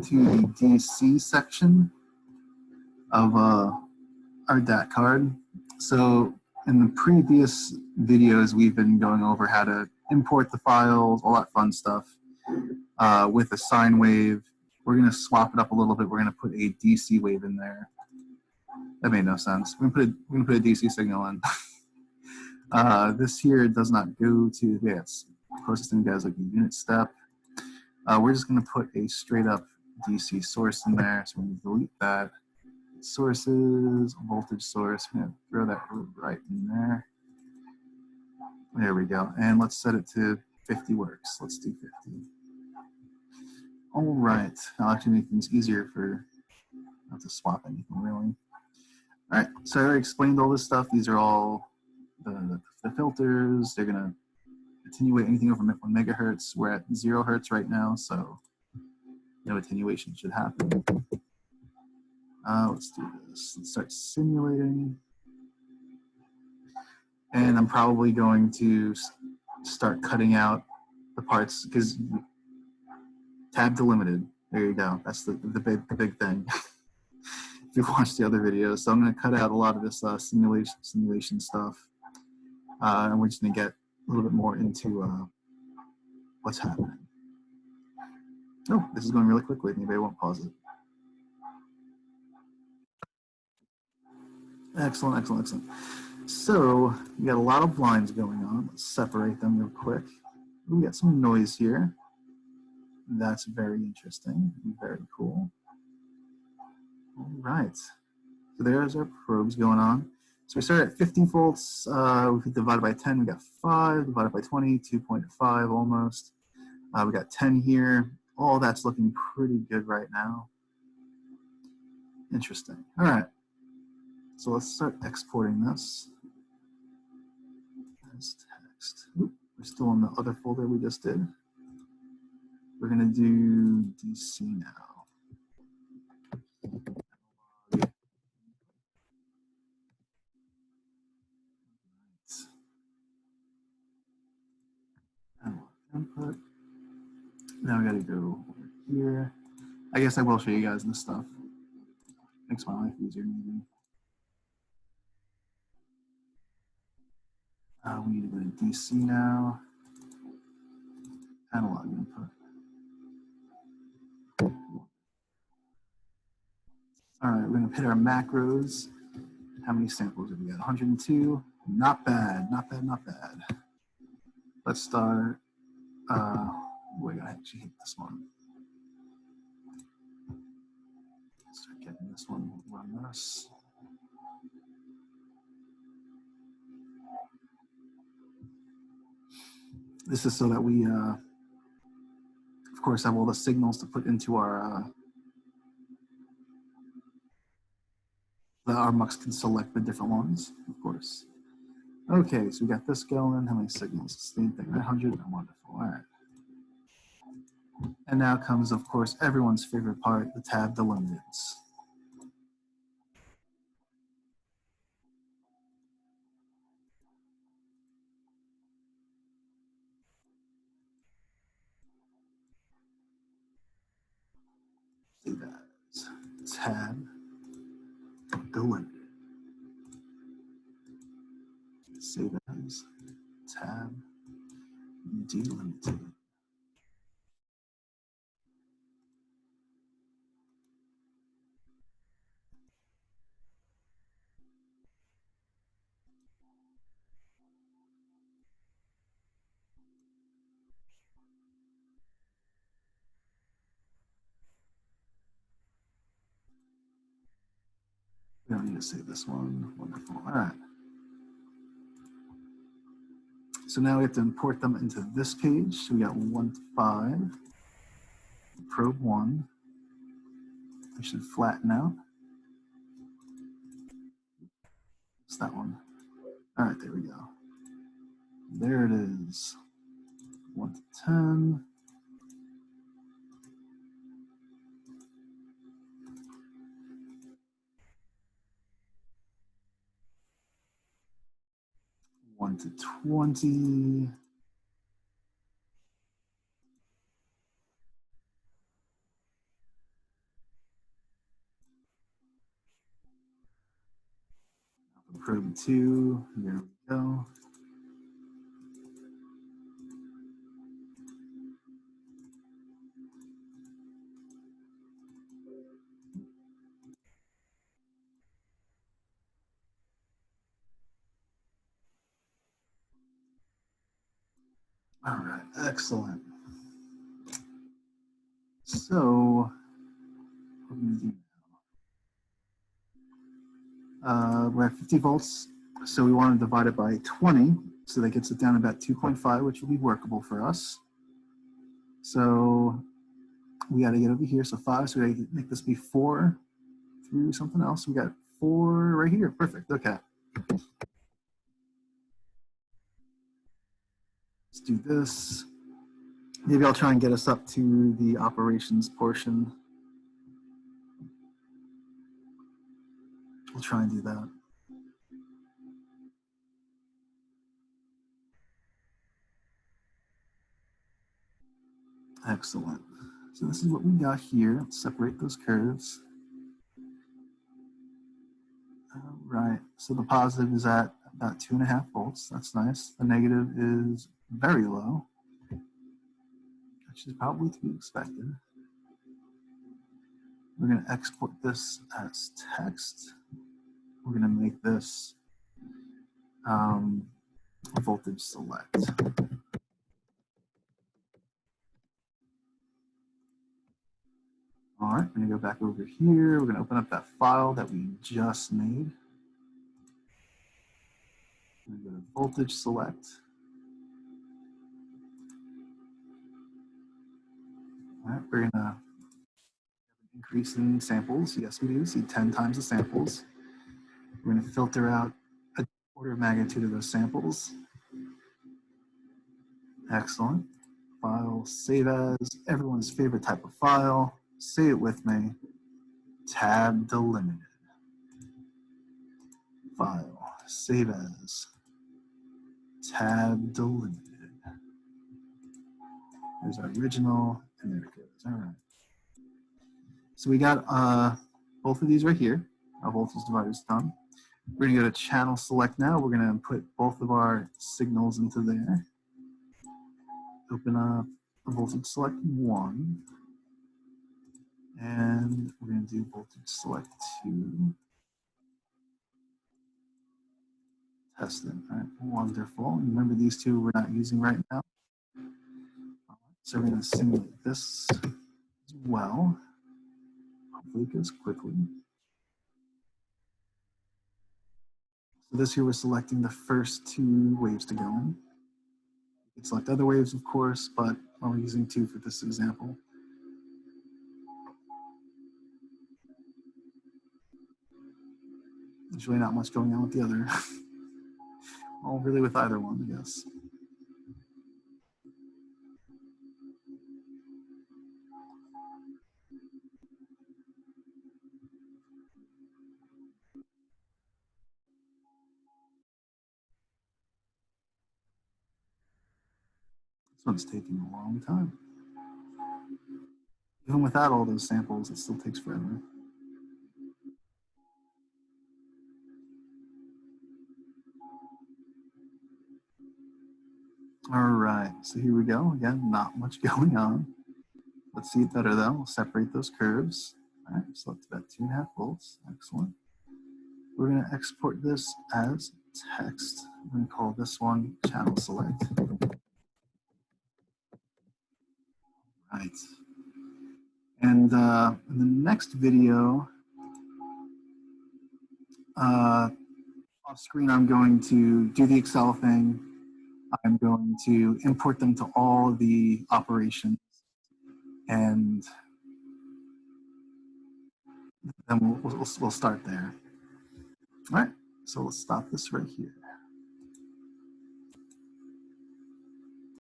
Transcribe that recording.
to the DC section of our DAQ card. So in the previous videos, we've been going over how to import the files, all that fun stuff, with a sine wave. We're going to swap it up a little bit. We're going to put a DC wave in there. That made no sense. We're going to put a DC signal in. This here does not go to, yeah, it's closest thing guys like a unit step. We're just going to put a straight up DC source in there. So we're going to delete that. Sources, voltage source. I'm going to throw that right in there. There we go. And let's set it to 50 works. Let's do 50. All right. I'll actually make things easier for not to swap anything really. All right. So I already explained all this stuff. These are all the filters. They're going to attenuate anything over 1 megahertz. We're at 0 hertz right now, so no attenuation should happen. Let's do this. Let's start simulating. And I'm probably going to start cutting out the parts because tab delimited. There you go. That's the big thing. If you've watched the other videos. So I'm going to cut out a lot of this simulation stuff. And we're just going to get a little bit more into what's happening. Oh, this is going really quickly. Maybe I won't pause it. Excellent, excellent, excellent. So we got a lot of lines going on. Let's separate them real quick. We got some noise here. That's very interesting. Very cool. All right. So there's our probes going on. So we started at 15 volts. We divided by 10. We got 5. Divided by 20, 2.5 almost. We got 10 here. All that's looking pretty good right now. Interesting. All right. So let's start exporting this as text. Oop, we're still in the other folder we just did. We're going to do DC now. Input. Now we got to go over here. I guess I will show you guys this stuff. Makes my life easier maybe. We need to go to DC now. Analog input. All right, we're going to hit our macros. How many samples have we got? 102. Not bad, not bad, not bad. Let's start. We're going to actually hit this one. Start getting this one. Run this. This is so that we, of course, have all the signals to put into our mux can select the different ones, of course. Okay, so we got this going. How many signals? Same thing, 900. Wonderful. All right. And now comes, of course, everyone's favorite part, the tab delimiteds. Save as tab delimited. Save as tab delimited. We don't need to save this one. Wonderful. All right. So now we have to import them into this page. So we got 1 to 5. Probe 1. I should flatten out. It's that one. All right, there we go. There it is. 1 to 10. One to 20. probe 2, there we go. All right, excellent. So, what are we going to do now? We're at 50 volts, so we want to divide it by 20, so that gets it down about 2.5, which will be workable for us. So we got to get over here, so 5, so we got to make this be 4 through something else. We got 4 right here, perfect, okay. Let's do this. Maybe I'll try and get us up to the operations portion. We'll try and do that. Excellent. So this is what we got here. Let's separate those curves. All right, so the positive is at about 2.5 volts. That's nice. The negative is very low, which is probably to be expected. We're going to export this as text. We're going to make this voltage select. All right, we're going to go back over here. We're going to open up that file that we just made. We're going to go to voltage select. All right, we're going to increase in samples. Yes, we do see 10 times the samples. We're going to filter out an order of magnitude of those samples. Excellent. File, save as, everyone's favorite type of file. Say it with me. Tab delimited. File, save as, tab delimited. There's our original, and there it goes. All right. So we got both of these right here. Our voltage divider is done. We're going to go to channel select now. We're going to put both of our signals into there. Open up voltage select 1. And we're going to do voltage select 2. Test it. All right, wonderful. Remember, these two we're not using right now. So we're going to simulate this as well. Hopefully it goes quickly. So this here we're selecting the first 2 waves to go in. You can select other waves, of course, but we're using 2 for this example. There's really not much going on with the other. Well, really with either one, I guess. This one's taking a long time. Even without all those samples, it still takes forever. All right, so here we go. Again, not much going on. Let's see it better though. We'll separate those curves. All right, select about 2.5 volts. Excellent. We're going to export this as text. I'm going to call this one channel select. Right. And in the next video, off screen, I'm going to do the Excel thing. I'm going to import them to all the operations, and then we'll start there. All right, so let's stop this right here.